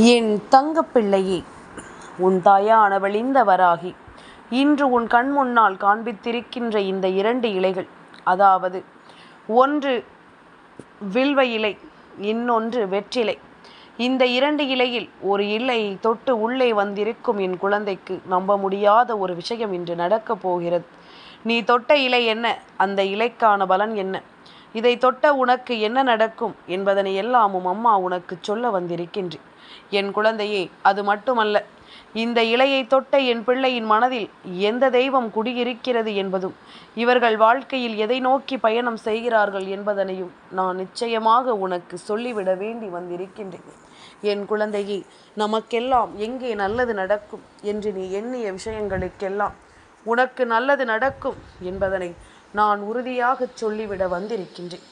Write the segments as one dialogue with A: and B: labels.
A: என் தங்கப்பிள்ளையே, உன் தாயானவள் இந்த வராகி இன்று உன் கண் முன்னால் காண்பித்திருக்கின்ற இந்த 2 இலைகள், அதாவது ஒன்று வில்வ இலை, இன்னொன்று வெற்றிலை. இந்த 2 இலையில் ஒரு இலையை தொட்டு உள்ளே வந்திருக்கும் என் குழந்தைக்கு நம்ப முடியாத ஒரு விஷயம் இன்று நடக்கப் போகிறது. நீ தொட்ட இலை என்ன, அந்த இலைக்கான பலன் என்ன, இதை தொட்ட உனக்கு என்ன நடக்கும் என்பதனை எல்லாமும் அம்மா உனக்கு சொல்ல வந்திருக்கின்றேன். என் குழந்தையே, அது மட்டுமல்ல, இந்த இலையை தொட்ட என் பிள்ளையின் மனதில் எந்த தெய்வம் குடியிருக்கிறது என்பதும், இவர்கள் வாழ்க்கையில் எதை நோக்கி பயணம் செய்கிறார்கள் என்பதனையும் நான் நிச்சயமாக உனக்கு சொல்லிவிட வேண்டி வந்திருக்கின்றேன். என் குழந்தையே, நமக்கெல்லாம் எங்கே நல்லது நடக்கும் என்று நீ எண்ணிய விஷயங்களுக்கெல்லாம் உனக்கு நல்லது நடக்கும் என்பதனை நான் உறுதியாக சொல்லிவிட வந்திருக்கின்றேன்.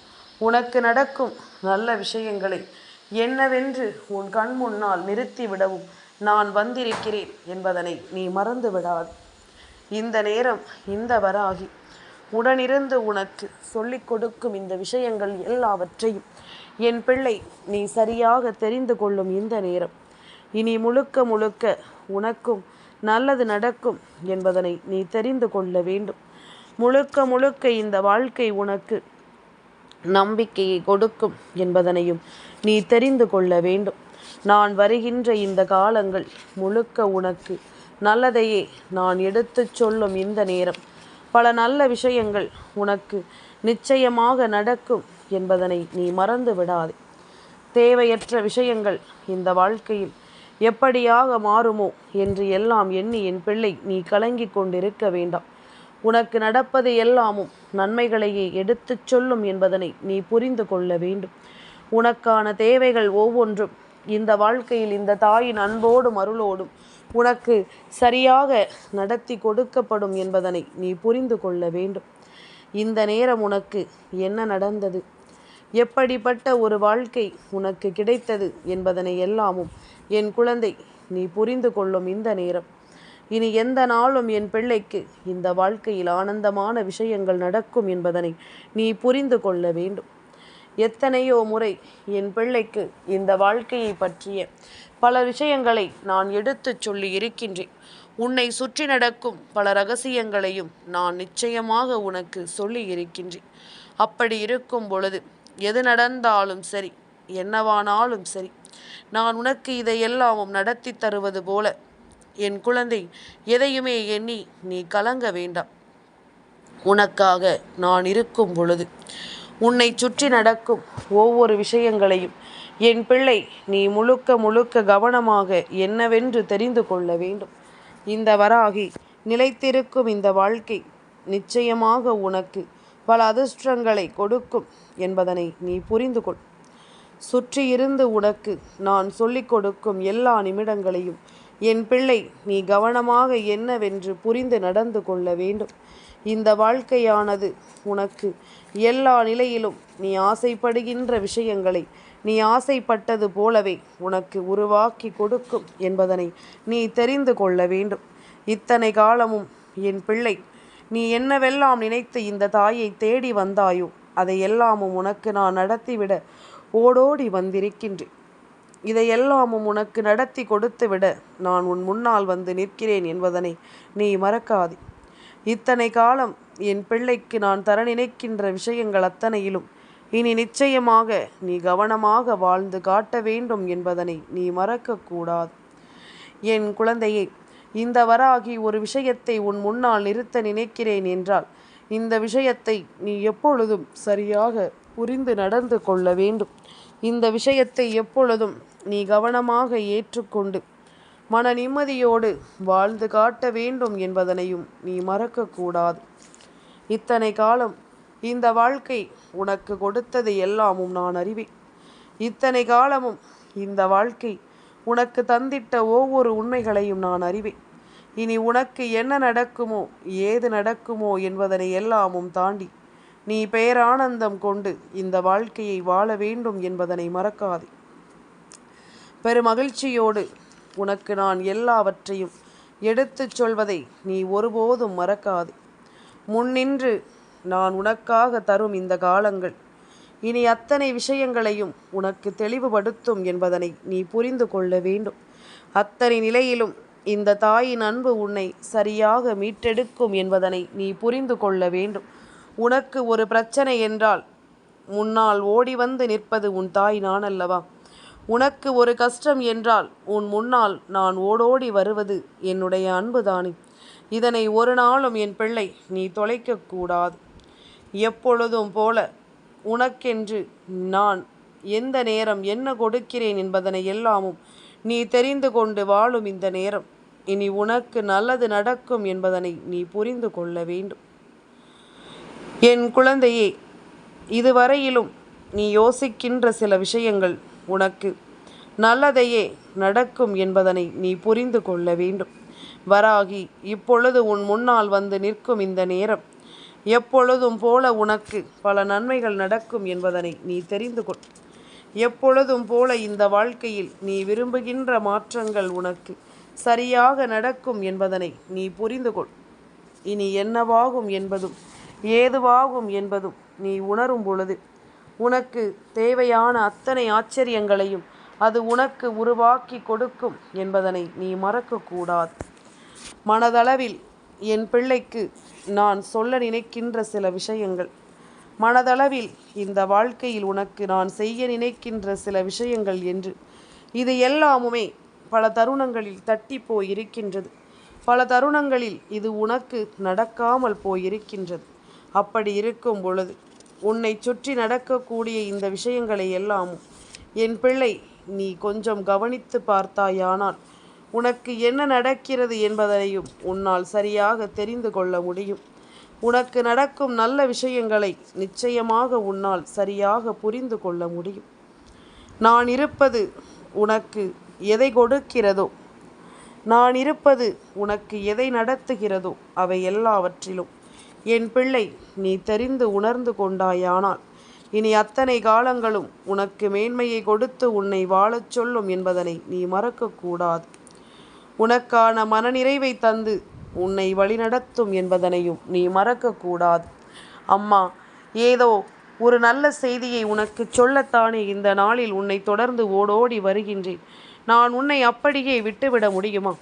A: உனக்கு நடக்கும் நல்ல விஷயங்களை என்னவென்று உன் கண் முன்னால் நிறுத்திவிடவும் நான் வந்திருக்கிறேன் என்பதனை நீ மறந்து விடாது. இந்த நேரம் இந்த வராகி உடனிருந்து உனக்கு சொல்லிக் கொடுக்கும் இந்த விஷயங்கள் எல்லாவற்றையும் என் பிள்ளை நீ சரியாக தெரிந்து கொள்ளும் இந்த நேரம். இனி முழுக்க முழுக்க உனக்கும் நல்லது நடக்கும் என்பதனை நீ தெரிந்து கொள்ள வேண்டும். முழுக்க முழுக்க இந்த வாழ்க்கை உனக்கு நம்பிக்கையை கொடுக்கும் என்பதனையும் நீ தெரிந்து கொள்ள வேண்டும். நான் வருகின்ற இந்த காலங்கள் முழுக்க உனக்கு நல்லதையே நான் எடுத்துச் சொல்லும் இந்த நேரம். பல நல்ல விஷயங்கள் உனக்கு நிச்சயமாக நடக்கும் என்பதனை நீ மறந்து விடாதே. தேவையற்ற விஷயங்கள் இந்த வாழ்க்கையில் எப்படியாக மாறுமோ என்று எல்லாம் எண்ணி என் பிள்ளை நீ கலங்கி கொண்டிருக்க வேண்டாம். உனக்கு நடப்பது எல்லாமும் நன்மைகளையே எடுத்துச் சொல்லும் என்பதனை நீ புரிந்து கொள்ள வேண்டும். உனக்கான தேவைகள் ஒவ்வொன்றும் இந்த வாழ்க்கையில் இந்த தாயின் அன்போடும் அருளோடும் உனக்கு சரியாக நடத்தி கொடுக்கப்படும் என்பதனை நீ புரிந்து கொள்ள வேண்டும். இந்த நேரம் உனக்கு என்ன நடந்தது, எப்படிப்பட்ட ஒரு வாழ்க்கை உனக்கு கிடைத்தது என்பதனை எல்லாமும் என் குழந்தை நீ புரிந்து கொள்ளும் இந்த நேரம். இனி எந்த நாளும் என் பிள்ளைக்கு இந்த வாழ்க்கையில் ஆனந்தமான விஷயங்கள் நடக்கும் என்பதனை நீ புரிந்து கொள்ள வேண்டும். எத்தனையோ முறை என் பிள்ளைக்கு இந்த வாழ்க்கையை பற்றிய பல விஷயங்களை நான் எடுத்துச் சொல்லி இருக்கின்றேன். உன்னை சுற்றி நடக்கும் பல ரகசியங்களையும் நான் நிச்சயமாக உனக்கு சொல்லி இருக்கின்றேன். அப்படி இருக்கும் பொழுது எது நடந்தாலும் சரி, என்னவானாலும் சரி, நான் உனக்கு இதையெல்லாமும் நடத்தி தருவது போல என் குழந்தை எதையுமே எண்ணி நீ கலங்க வேண்டாம். உனக்காக நான் இருக்கும் பொழுது உன்னை சுற்றி நடக்கும் ஒவ்வொரு விஷயங்களையும் என் பிள்ளை நீ முழுக்க முழுக்க கவனமாக என்னவென்று தெரிந்து கொள்ள வேண்டும். இந்த வராகி நிலைத்திருக்கும் இந்த வாழ்க்கை நிச்சயமாக உனக்கு பல அதிர்ஷ்டங்களை கொடுக்கும் என்பதனை நீ புரிந்து கொள். சுற்றியிருந்து உனக்கு நான் சொல்லிக் கொடுக்கும் எல்லா நிமிடங்களையும் என் பிள்ளை நீ கவனமாக என்னவென்று புரிந்து நடந்து கொள்ள வேண்டும். இந்த வாழ்க்கையானது உனக்கு எல்லா நிலையிலும் நீ ஆசைப்படுகின்ற விஷயங்களை நீ ஆசைப்பட்டது போலவே உனக்கு உருவாக்கி கொடுக்கும் என்பதனை நீ தெரிந்து கொள்ள வேண்டும். இத்தனை காலமும் என் பிள்ளை நீ என்னவெல்லாம் நினைத்து இந்த தாயை தேடி வந்தாயோ அதை எல்லாமும் உனக்கு நான் நடத்திவிட ஓடோடி வந்திருக்கின்றேன். இதையெல்லாமும் உனக்கு நடத்தி கொடுத்துவிட நான் உன் முன்னால் வந்து நிற்கிறேன் என்பதனை நீ மறக்காதே. இத்தனை காலம் என் பிள்ளைக்கு நான் தர நினைக்கின்ற விஷயங்கள் அத்தனையிலும் இனி நிச்சயமாக நீ கவனமாக வாழ்ந்து காட்ட வேண்டும் என்பதனை நீ மறக்கக்கூடாது. என் குழந்தையே, இந்த வராகி ஒரு விஷயத்தை உன் முன்னால் நிறுத்த நினைக்கிறேன் என்றால் இந்த விஷயத்தை நீ எப்பொழுதும் சரியாக புரிந்து நடந்து கொள்ள வேண்டும். இந்த விஷயத்தை எப்பொழுதும் நீ கவனமாக ஏற்றுக்கொண்டு மன நிம்மதியோடு வாழ்ந்து காட்ட வேண்டும் என்பதனையும் நீ மறக்கக்கூடாது. இத்தனை காலம் இந்த வாழ்க்கை உனக்கு கொடுத்தது எல்லாமும் நான் அறிவேன். இத்தனை காலமும் இந்த வாழ்க்கை உனக்கு தந்திட்ட ஒவ்வொரு உண்மைகளையும் நான் அறிவேன். இனி உனக்கு என்ன நடக்குமோ ஏது நடக்குமோ என்பதனை எல்லாமும் தாண்டி நீ பேரானந்தம் கொண்டு இந்த வாழ்க்கையை வாழ வேண்டும் என்பதனை மறக்காதே. பெருமகிழ்ச்சியோடு உனக்கு நான் எல்லாவற்றையும் எடுத்துச் சொல்வதை நீ ஒருபோதும் மறக்காதே. முன்னின்று நான் உனக்காக தரும் இந்த காலங்கள் இனி அத்தனை விஷயங்களையும் உனக்கு தெளிவுபடுத்தும் என்பதனை நீ புரிந்து கொள்ள வேண்டும். அத்தனை நிலையிலும் இந்த தாயின் அன்பு உன்னை சரியாக மீட்டெடுக்கும் என்பதனை நீ புரிந்து கொள்ள வேண்டும். உனக்கு ஒரு பிரச்சனை என்றால் முன்னால் ஓடி வந்து நிற்பது உன் தாய் நான் அல்லவா? உனக்கு ஒரு கஷ்டம் என்றால் உன் முன்னால் நான் ஓடோடி வருவது என்னுடைய அன்புதானே. இதனை ஒரு நாளும் என் பிள்ளை நீ தொலைக்கக்கூடாது. எப்பொழுதும் போல உனக்கென்று நான் எந்த நேரம் என்ன கொடுக்கிறேன் என்பதனை எல்லாமும் நீ தெரிந்து கொண்டு வாழும் இந்த நேரம் இனி உனக்கு நல்லது நடக்கும் என்பதனை நீ புரிந்து கொள்ள வேண்டும். என் குழந்தையே, இதுவரையிலும் நீ யோசிக்கின்ற சில விஷயங்கள் உனக்கு நல்லதையே நடக்கும் என்பதனை நீ புரிந்து கொள்ள வேண்டும். வராகி இப்பொழுது உன் முன்னால் வந்து நிற்கும் இந்த நேரம் எப்பொழுதும் போல உனக்கு பல நன்மைகள் நடக்கும் என்பதனை நீ தெரிந்து கொள். எப்பொழுதும் போல இந்த வாழ்க்கையில் நீ விரும்புகின்ற மாற்றங்கள் உனக்கு சரியாக நடக்கும் என்பதனை நீ புரிந்து கொள். இனி என்னவாகும் என்பதும் ஏதுவாகும் என்பதும் நீ உணரும் பொழுது உனக்கு தேவையான அத்தனை ஆச்சரியங்களையும் அது உனக்கு உருவாக்கி கொடுக்கும் என்பதனை நீ மறக்கக்கூடாது. மனதளவில் என் பிள்ளைக்கு நான் சொல்ல நினைக்கின்ற சில விஷயங்கள், மனதளவில் இந்த வாழ்க்கையில் உனக்கு நான் செய்ய நினைக்கின்ற சில விஷயங்கள் என்று இது எல்லாமுமே பல தருணங்களில் தட்டி போயிருக்கின்றது. பல தருணங்களில் இது உனக்கு நடக்காமல் போயிருக்கின்றது. அப்படி இருக்கும் பொழுது உன்னை சுற்றி நடக்கக்கூடிய இந்த விஷயங்களை எல்லாமும் என் பிள்ளை நீ கொஞ்சம் கவனித்து பார்த்தாயானால் உனக்கு என்ன நடக்கிறது என்பதனையும் உன்னால் சரியாக தெரிந்து கொள்ள முடியும். உனக்கு நடக்கும் நல்ல விஷயங்களை நிச்சயமாக உன்னால் சரியாக புரிந்து கொள்ள முடியும். நான் இருப்பது உனக்கு எதை கொடுக்கிறதோ, நான் இருப்பது உனக்கு எதை நடத்துகிறதோ அவை எல்லாவற்றிலும் என் பிள்ளை நீ தெரிந்து உணர்ந்து கொண்டாயானால் இனி அத்தனை காலங்களும் உனக்கு மேன்மையை கொடுத்து உன்னை வாழச் சொல்லும் என்பதனை நீ மறக்கக்கூடாது. உனக்கான மனநிறைவை தந்து உன்னை வழிநடத்தும் என்பதனையும் நீ மறக்கக்கூடாது. அம்மா ஏதோ ஒரு நல்ல செய்தியை உனக்கு சொல்லத்தானே இந்த நாளில் உன்னை தொடர்ந்து ஓடோடி வருகின்றேன். நான் உன்னை அப்படியே விட்டுவிட முடியுமா?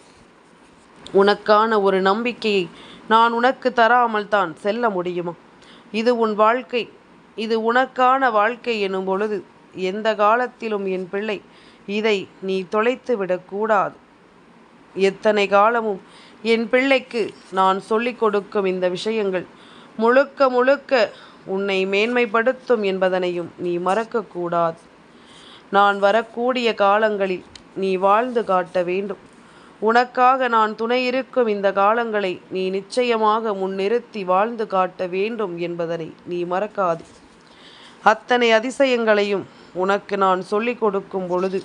A: உனக்கான ஒரு நம்பிக்கையை நான் உனக்கு தராமல் தான் செல்ல முடியுமா? இது உன் வாழ்க்கை, இது உனக்கான வாழ்க்கை எனும் பொழுது எந்த காலத்திலும் என் பிள்ளை இதை நீ தொலைத்து விடக்கூடாது. எத்தனை காலமும் என் பிள்ளைக்கு நான் சொல்லிக் கொடுக்கும் இந்த விஷயங்கள் முழுக்க முழுக்க உன்னை மேன்மைப்படுத்தும் என்பதனையும் நீ மறக்கக்கூடாது. நான் வரக்கூடிய காலங்களில் நீ வாழ்ந்து காட்ட வேண்டும். உனக்காக நான் துணை இருக்கும் இந்த காலங்களை நீ நிச்சயமாக முன்னிறுத்தி வாழ்ந்து காட்ட வேண்டும் என்பதனை நீ மறக்காதே. அத்தனை அதிசயங்களையும் உனக்கு நான் சொல்லிக் கொடுக்கும் பொழுது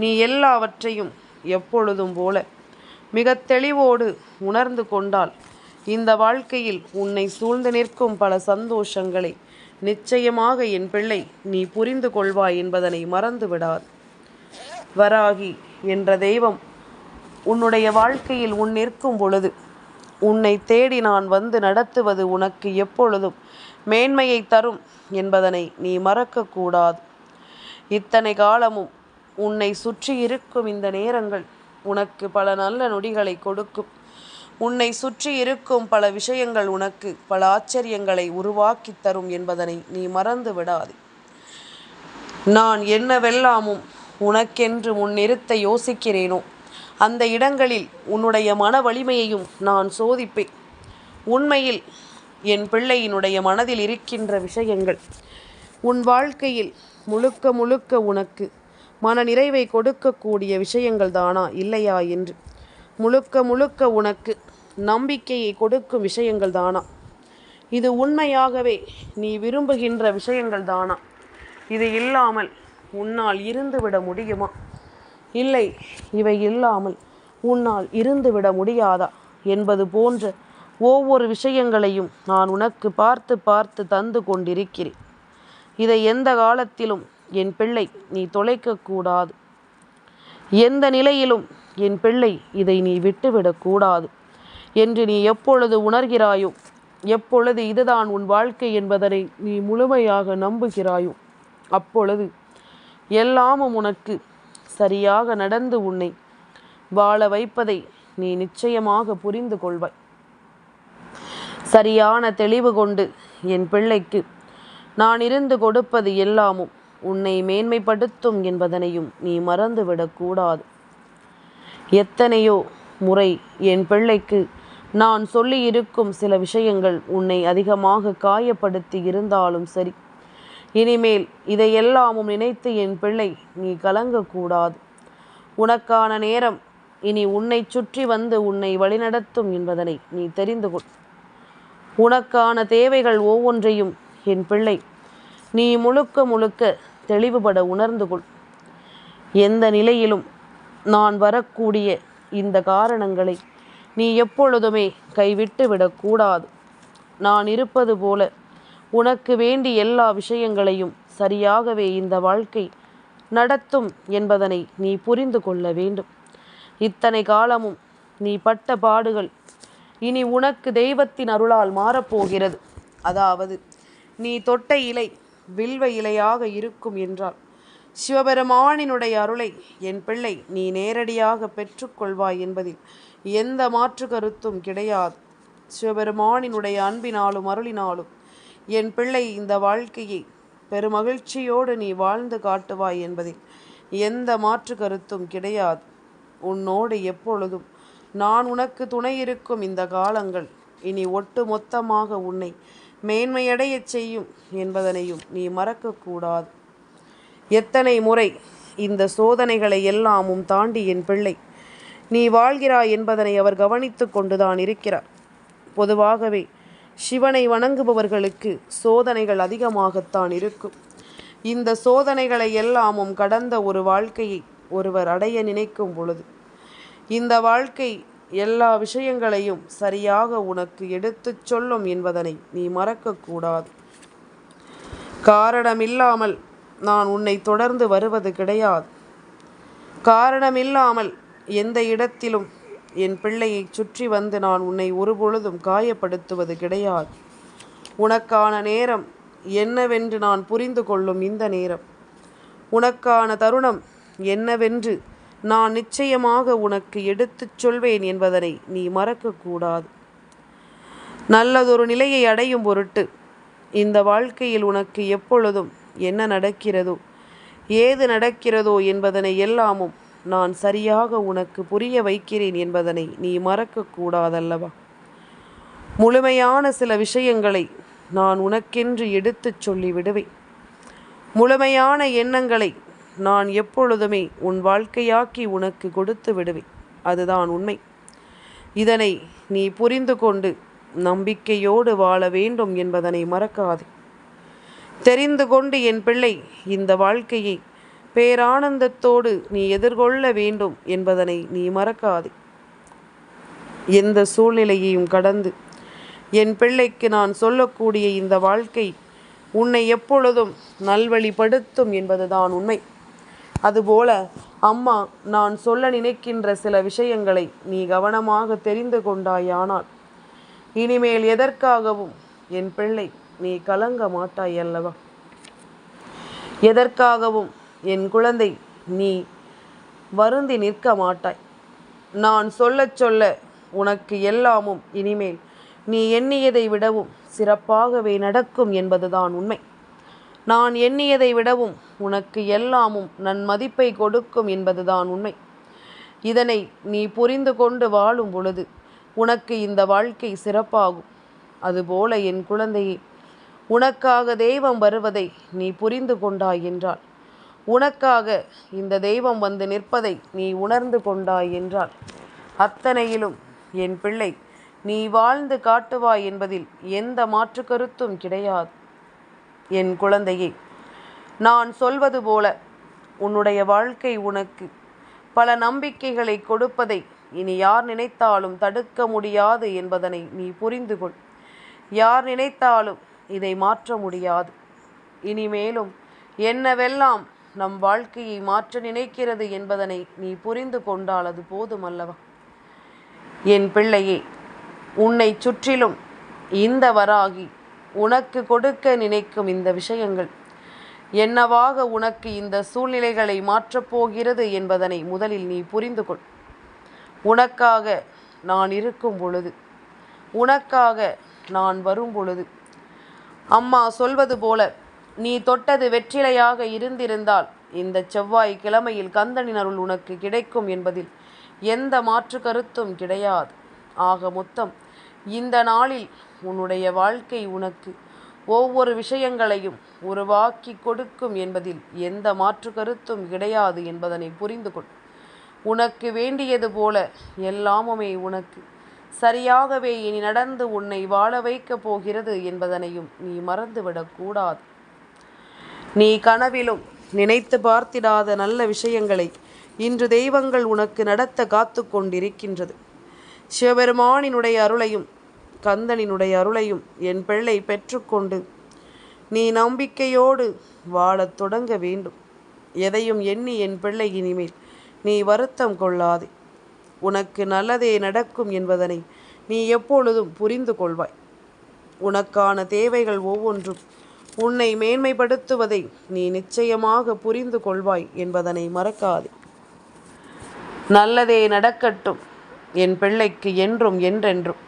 A: நீ எல்லாவற்றையும் எப்பொழுதும் போல மிக தெளிவோடு உணர்ந்து கொண்டால் இந்த வாழ்க்கையில் உன்னை சூழ்ந்து நிற்கும் பல சந்தோஷங்களை நிச்சயமாக என் பிள்ளை நீ புரிந்து கொள்வாய் என்பதனை மறந்து விடாது. வராகி என்ற தெய்வம் உன்னுடைய வாழ்க்கையில் உன் நிற்கும் பொழுது உன்னை தேடி நான் வந்து நடத்துவது உனக்கு எப்பொழுதும் மேன்மையை தரும் என்பதனை நீ மறக்கக்கூடாது. இத்தனை காலமும் உன்னை சுற்றி இருக்கும் இந்த நேரங்கள் உனக்கு பல நல்ல நொடிகளை கொடுக்கும். உன்னை சுற்றி இருக்கும் பல விஷயங்கள் உனக்கு பல ஆச்சரியங்களை உருவாக்கி தரும் என்பதனை நீ மறந்து விடாதே. நான் என்னவெல்லாமும் உனக்கென்று முன்னிறுத்த யோசிக்கிறேனோ அந்த இடங்களில் உன்னுடைய மன வலிமையையும் நான் சோதிப்பேன். உண்மையில் என் பிள்ளையினுடைய மனதில் இருக்கின்ற விஷயங்கள் உன் வாழ்க்கையில் முழுக்க முழுக்க உனக்கு மன நிறைவை கொடுக்கக்கூடிய விஷயங்கள் தானா இல்லையா என்று முழுக்க முழுக்க உனக்கு நம்பிக்கையை கொடுக்கும் விஷயங்கள் தானா? இது உண்மையாகவே நீ விரும்புகின்ற விஷயங்கள் தானா? இது இல்லாமல் உன்னால் இருந்துவிட முடியுமா? இல்லை, இவை இல்லாமல் உன்னால் இருந்துவிட முடியாதா என்பது போன்ற ஒவ்வொரு விஷயங்களையும் நான் உனக்கு பார்த்து பார்த்து தந்து கொண்டிருக்கிறேன். இதை எந்த காலத்திலும் என் பிள்ளை நீ தொலைக்கக்கூடாது. எந்த நிலையிலும் என் பிள்ளை இதை நீ விட்டுவிடக்கூடாது என்று நீ எப்பொழுது உணர்கிறாயோ எப்பொழுது இதுதான் உன் வாழ்க்கை என்பதனை நீ முழுமையாக நம்புகிறாயோ அப்பொழுது எல்லாமும் உனக்கு சரியாக நடந்து உன்னை வாழ வைப்பதை நீ நிச்சயமாக புரிந்து கொள்வாய். சரியான தெளிவு கொண்டு என் பிள்ளைக்கு நான் இருந்து கொடுப்பது எல்லாமும் உன்னை மேன்மைப்படுத்தும் என்பதனையும் நீ மறந்துவிடக்கூடாது. எத்தனையோ முறை என் பிள்ளைக்கு நான் சொல்லியிருக்கும் சில விஷயங்கள் உன்னை அதிகமாக காயப்படுத்தி இருந்தாலும் சரி, இனிமேல் இதையெல்லாமும் நினைத்து என் பிள்ளை நீ கலங்கக்கூடாது. உனக்கான நேரம் இனி உன்னை சுற்றி வந்து உன்னை வழிநடத்தும் என்பதனை நீ தெரிந்து கொள். உனக்கான தேவைகள் ஒவ்வொன்றையும் என் பிள்ளை நீ முழுக்க முழுக்க தெளிவுபட உணர்ந்து கொள். எந்த நிலையிலும் நான் வரக்கூடிய இந்த காரணங்களை நீ எப்பொழுதுமே கைவிட்டு விடக்கூடாது. நான் இருப்பது போல உனக்கு வேண்டி எல்லா விஷயங்களையும் சரியாகவே இந்த வாழ்க்கை நடத்தும் என்பதனை நீ புரிந்து கொள்ள வேண்டும். இத்தனை காலமும் நீ பட்ட பாடுகள் இனி உனக்கு தெய்வத்தின் அருளால் மாறப்போகிறது. அதாவது நீ தொட்ட இலை வில்வ இலையாக இருக்கும் என்றால் சிவபெருமானினுடைய அருளை என் பிள்ளை நீ நேரடியாக பெற்றுக்கொள்வாய் என்பதில் எந்த மாற்று கருத்தும் கிடையாது. சிவபெருமானினுடைய அன்பினாலும் அருளினாலும் என் பிள்ளை இந்த வாழ்க்கையை பெருமகிழ்ச்சியோடு நீ வாழ்ந்து காட்டுவாய் என்பதில் எந்த மாற்று கருத்தும் கிடையாது. உன்னோடு எப்பொழுதும் நான் உனக்கு துணை இருக்கும் இந்த காலங்கள் இனி ஒட்டு மொத்தமாக உன்னை மேன்மையடையச் செய்யும் என்பதனையும் நீ மறக்கக்கூடாது. எத்தனை முறை இந்த சோதனைகளை எல்லாமும் தாண்டி என் பிள்ளை நீ வாழ்கிறாய் என்பதனை அவர் கவனித்து கொண்டுதான் இருக்கிறார். பொதுவாகவே சிவனை வணங்குபவர்களுக்கு சோதனைகள் அதிகமாகத்தான் இருக்கும். இந்த சோதனைகளை எல்லாமும் கடந்த ஒரு வாழ்க்கையை ஒருவர் அடைய நினைக்கும் பொழுது இந்த வாழ்க்கை எல்லா விஷயங்களையும் சரியாக உனக்கு எடுத்துச் சொல்லும் என்பதனை நீ மறக்கக்கூடாது. காரணமில்லாமல் நான் உன்னை தொடர்ந்து வருவது கிடையாது. காரணமில்லாமல் எந்த இடத்திலும் என் பிள்ளையை சுற்றி வந்து நான் உன்னை ஒருபொழுதும் காயப்படுத்துவது கிடையாது. உனக்கான நேரம் என்னவென்று நான் புரிந்து கொள்ளும் இந்த நேரம், உனக்கான தருணம் என்னவென்று நான் நிச்சயமாக உனக்கு எடுத்துச் சொல்வேன் என்பதனை நீ மறக்கக்கூடாது. நல்லதொரு நிலையை அடையும் பொருட்டு இந்த வாழ்க்கையில் உனக்கு எப்பொழுதும் என்ன நடக்கிறதோ ஏது நடக்கிறதோ என்பதனை எல்லாமும் நான் சரியாக உனக்கு புரிய வைக்கிறேன் என்பதனை நீ மறக்கக்கூடாதல்லவா. முழுமையான சில விஷயங்களை நான் உனக்கென்று எடுத்துச் சொல்லி விடுவேன். முழுமையான எண்ணங்களை நான் எப்பொழுதுமே உன் வாழ்க்கையாக்கி உனக்கு கொடுத்து விடுவேன். அதுதான் உண்மை. இதனை நீ புரிந்து கொண்டு நம்பிக்கையோடு வாழ வேண்டும் என்பதனை மறக்காதே. தெரிந்து கொண்டு என் பிள்ளை இந்த வாழ்க்கையை பேரானந்தத்தோடு நீ எதிர்கொள்ள வேண்டும் என்பதனை நீ மறக்காதே. எந்த சூழ்நிலையையும் கடந்து என் பிள்ளைக்கு நான் சொல்லக்கூடிய இந்த வாழ்க்கை உன்னை எப்பொழுதும் நல்வழிப்படுத்தும் என்பதுதான் உண்மை. அதுபோல அம்மா நான் சொல்ல நினைக்கின்ற சில விஷயங்களை நீ கவனமாக தெரிந்து கொண்டாயானால் இனிமேல் எதற்காகவும் என் பிள்ளை நீ கலங்க மாட்டாய் அல்லவா. எதற்காகவும் என் குழந்தை நீ வருந்தி நிற்க மாட்டாய். நான் சொல்ல சொல்ல உனக்கு எல்லாமும் இனிமேல் நீ எண்ணியதை விடவும் சிறப்பாகவே நடக்கும் என்பதுதான் உண்மை. நான் எண்ணியதை விடவும் உனக்கு எல்லாமும் நன்மதிப்பை கொடுக்கும் என்பதுதான் உண்மை. இதனை நீ புரிந்து கொண்டு வாழும் பொழுது உனக்கு இந்த வாழ்க்கை சிறப்பாகும். அதுபோல என் குழந்தையே, உனக்காக தெய்வம் வருவதை நீ புரிந்து கொண்டாய் என்றால், உனக்காக இந்த தெய்வம் வந்து நிற்பதை நீ உணர்ந்து கொண்டாய் என்றால், அத்தனையிலும் என் பிள்ளை நீ வாழ்ந்து காட்டுவாய் என்பதில் எந்த மாற்று கருத்தும் கிடையாது. என் குழந்தையே, நான் சொல்வது போல உன்னுடைய வாழ்க்கை உனக்கு பல நம்பிக்கைகளை கொடுப்பதை இனி யார் நினைத்தாலும் தடுக்க முடியாது என்பதனை நீ புரிந்து கொள். யார் நினைத்தாலும் இதை மாற்ற முடியாது. இனிமேலும் என்னவெல்லாம் நம் வாழ்க்கையை மாற்ற நினைக்கிறது என்பதனை நீ புரிந்து கொண்டால் அது போதுமல்லவா. என் பிள்ளையே, உன்னை சுற்றிலும் இந்த வராகி உனக்கு கொடுக்க நினைக்கும் இந்த விஷயங்கள் என்னவாக உனக்கு இந்த சூழ்நிலைகளை மாற்றப் போகிறது என்பதனை முதலில் நீ புரிந்து கொள். உனக்காக நான் இருக்கும் பொழுது, உனக்காக நான் வரும் பொழுது, அம்மா சொல்வது போல நீ தொட்டது வெற்றிலையாக இருந்திருந்தால் இந்த செவ்வாய் கிழமையில் கந்தனின் அருள் உனக்கு கிடைக்கும் என்பதில் எந்த மாற்று கருத்தும் கிடையாது. ஆக மொத்தம் இந்த நாளில் உன்னுடைய வாழ்க்கை உனக்கு ஒவ்வொரு விஷயங்களையும் உருவாக்கி கொடுக்கும் என்பதில் எந்த மாற்று கருத்தும் கிடையாது என்பதனை புரிந்து கொள். உனக்கு வேண்டியது போல எல்லாமுமே உனக்கு சரியாகவே இனி நடந்து உன்னை வாழ வைக்கப் போகிறது என்பதனையும் நீ மறந்துவிடக்கூடாது. நீ கனவிலும் நினைத்து பார்த்திடாத நல்ல விஷயங்களை இன்று தெய்வங்கள் உனக்கு நடத்த காத்து கொண்டிருக்கின்றது. சிவபெருமானினுடைய அருளையும் கந்தனினுடைய அருளையும் என் பிள்ளை பெற்றுக்கொண்டு நீ நம்பிக்கையோடு வாழத் தொடங்க வேண்டும். எதையும் எண்ணி என் பிள்ளை இனிமேல் நீ வருத்தம் கொள்ளாதே. உனக்கு நல்லதே நடக்கும் என்பதனை நீ எப்பொழுதும் புரிந்து கொள்வாய். உனக்கான தேவைகள் ஒவ்வொன்றும் உன்னை மேன்மைப்படுத்துவதை நீ நிச்சயமாக புரிந்து கொள்வாய் என்பதனை மறக்காதே. நல்லதே நடக்கட்டும் என் பிள்ளைக்கு என்றும் என்றென்றும்.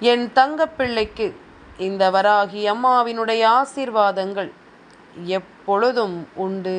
A: என் தங்கப்பிள்ளைக்கு இந்த வராகி அம்மாவினுடைய ஆசீர்வாதங்கள் எப்பொழுதும் உண்டு.